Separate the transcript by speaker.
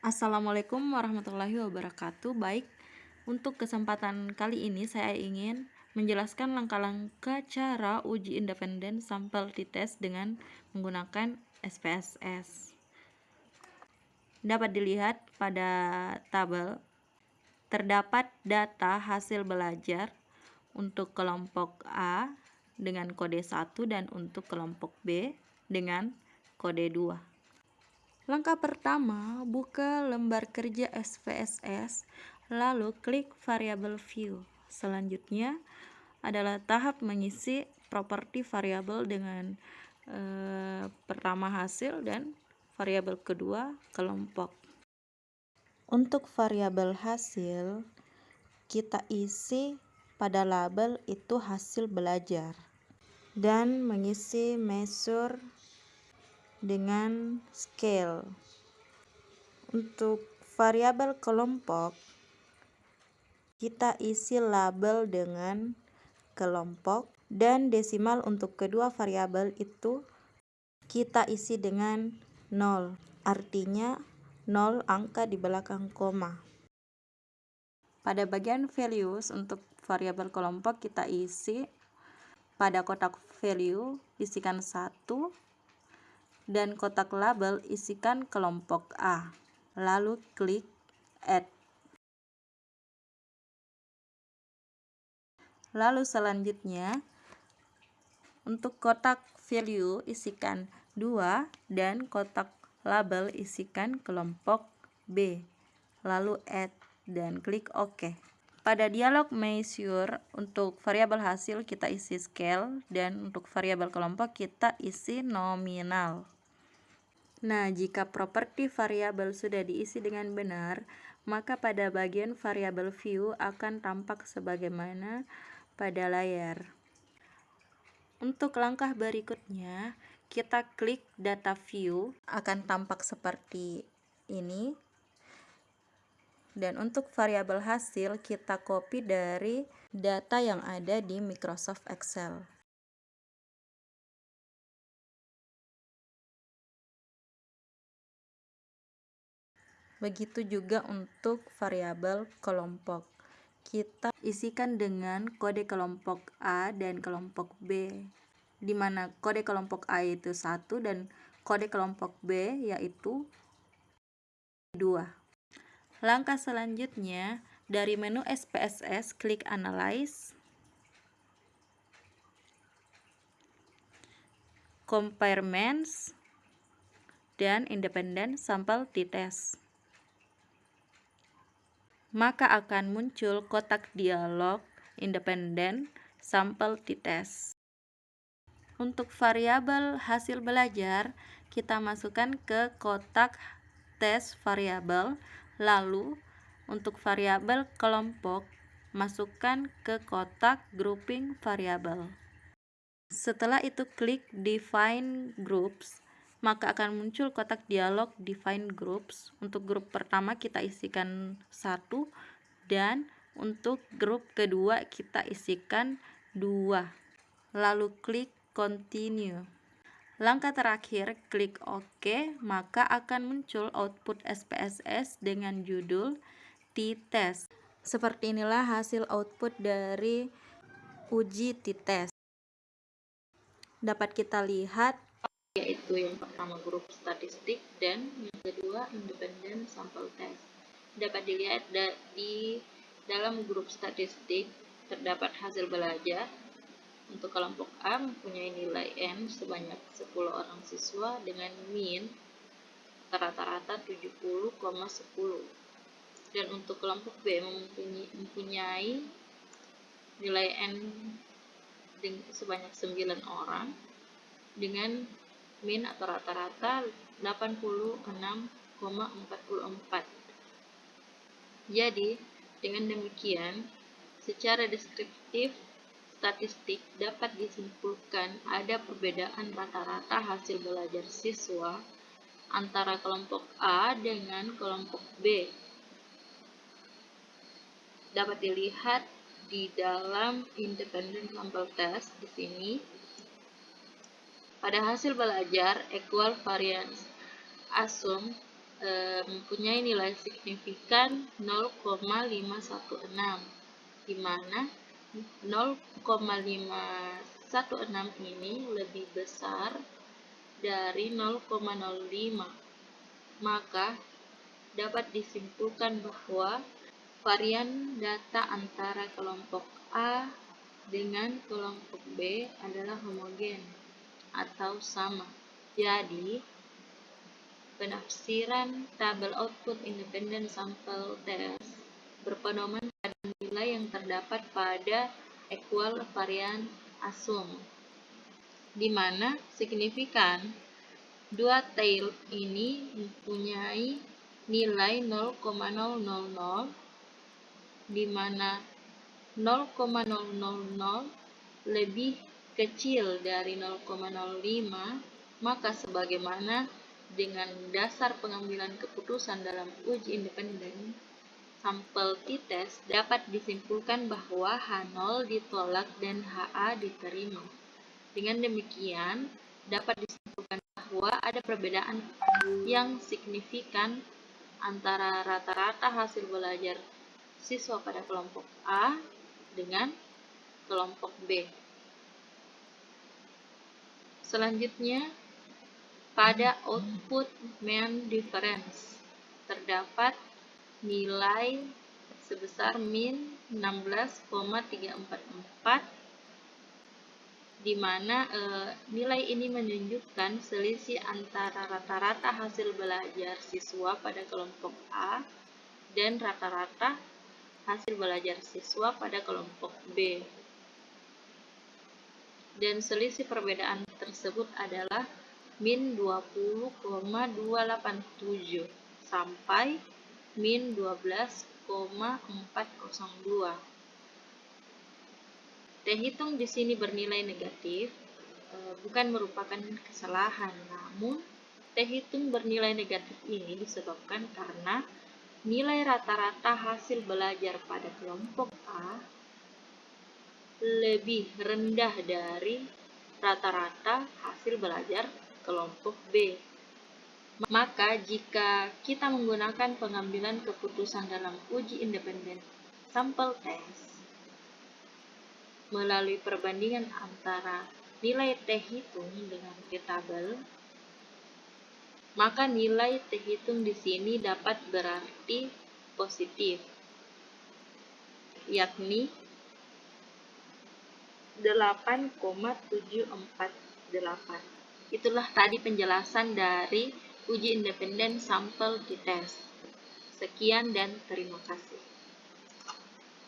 Speaker 1: Assalamualaikum warahmatullahi wabarakatuh. Baik, untuk kesempatan kali ini saya ingin menjelaskan langkah-langkah cara uji independen sampel t-test dengan menggunakan SPSS. Dapat dilihat pada tabel, terdapat data hasil belajar untuk kelompok A dengan kode 1 dan untuk kelompok B dengan kode 2. Langkah pertama, buka lembar kerja SPSS, lalu klik variabel view. Selanjutnya adalah tahap mengisi properti variabel dengan pertama hasil dan variabel kedua kelompok. Untuk variabel hasil, kita isi pada label itu hasil belajar dan mengisi measure dengan scale. Untuk variabel kelompok, kita isi label dengan kelompok dan desimal untuk kedua variabel itu kita isi dengan 0. Artinya 0 angka di belakang koma. Pada bagian values untuk variabel kelompok kita isi pada kotak value isikan 1 dan kotak label isikan kelompok A. Lalu klik add. Lalu selanjutnya untuk kotak value isikan 2 dan kotak label isikan kelompok B. Lalu add dan klik OK. Pada dialog measure untuk variabel hasil kita isi scale dan untuk variabel kelompok kita isi nominal. Nah, jika properti variabel sudah diisi dengan benar, maka pada bagian variabel view akan tampak sebagaimana pada layar. Untuk langkah berikutnya, kita klik data view, akan tampak seperti ini. Dan untuk variabel hasil, kita copy dari data yang ada di Microsoft Excel. Begitu juga untuk variabel kelompok. Kita isikan dengan kode kelompok A dan kelompok B, di mana kode kelompok A yaitu 1 dan kode kelompok B yaitu 2. Langkah selanjutnya, dari menu SPSS klik Analyze, Comparements, dan Independent Sample t-test. Maka akan muncul kotak dialog Independent Sample t-test. Untuk variabel hasil belajar, kita masukkan ke kotak tes variabel, lalu untuk variabel kelompok, masukkan ke kotak grouping variabel. Setelah itu klik Define Groups, maka akan muncul kotak dialog Define Groups. Untuk grup pertama kita isikan 1 dan untuk grup kedua kita isikan 2. Lalu klik Continue. Langkah terakhir klik OK, maka akan muncul output SPSS dengan judul t-test. Seperti inilah hasil output dari uji t-test. Dapat kita lihat yaitu yang pertama grup statistik dan yang kedua independent sample test. Dapat dilihat di dalam grup statistik terdapat hasil belajar. Untuk kelompok A mempunyai nilai N sebanyak 10 orang siswa dengan min rata-rata 70,10. Dan untuk kelompok B mempunyai nilai N sebanyak 9 orang dengan min atau rata-rata 86,44. Jadi, dengan demikian, secara deskriptif statistik dapat disimpulkan ada perbedaan rata-rata hasil belajar siswa antara kelompok A dengan kelompok B. Dapat dilihat di dalam independent sample test di sini. Pada hasil belajar equal variance assume mempunyai nilai signifikan 0,516, di mana 0,516 ini lebih besar dari 0,05, maka dapat disimpulkan bahwa varian data antara kelompok A dengan kelompok B adalah homogen atau sama. Jadi, penafsiran tabel output independent sample test berpedoman pada nilai yang terdapat pada equal varian asum, di mana signifikan dua tail ini mempunyai nilai 0,000, di mana 0,000 lebih kecil dari 0,05, maka sebagaimana dengan dasar pengambilan keputusan dalam uji independen sampel t-test, dapat disimpulkan bahwa H0 ditolak dan HA diterima. Dengan demikian, dapat disimpulkan bahwa ada perbedaan yang signifikan antara rata-rata hasil belajar siswa pada kelompok A dengan kelompok B. Selanjutnya, pada output mean difference terdapat nilai sebesar min 16,344, di mana nilai ini menunjukkan selisih antara rata-rata hasil belajar siswa pada kelompok A dan rata-rata hasil belajar siswa pada kelompok B. Dan selisih perbedaan tersebut adalah min 20,287 sampai min 12,402. T hitung di sini bernilai negatif, bukan merupakan kesalahan, namun T hitung bernilai negatif ini disebabkan karena nilai rata-rata hasil belajar pada kelompok A lebih rendah dari rata-rata hasil belajar kelompok B. Maka jika kita menggunakan pengambilan keputusan dalam uji independen sampel test melalui perbandingan antara nilai T hitung dengan T tabel, maka nilai T hitung di sini dapat berarti positif, yakni 8,748. Itulah tadi penjelasan dari uji independen sampel t-test. Sekian dan terima kasih.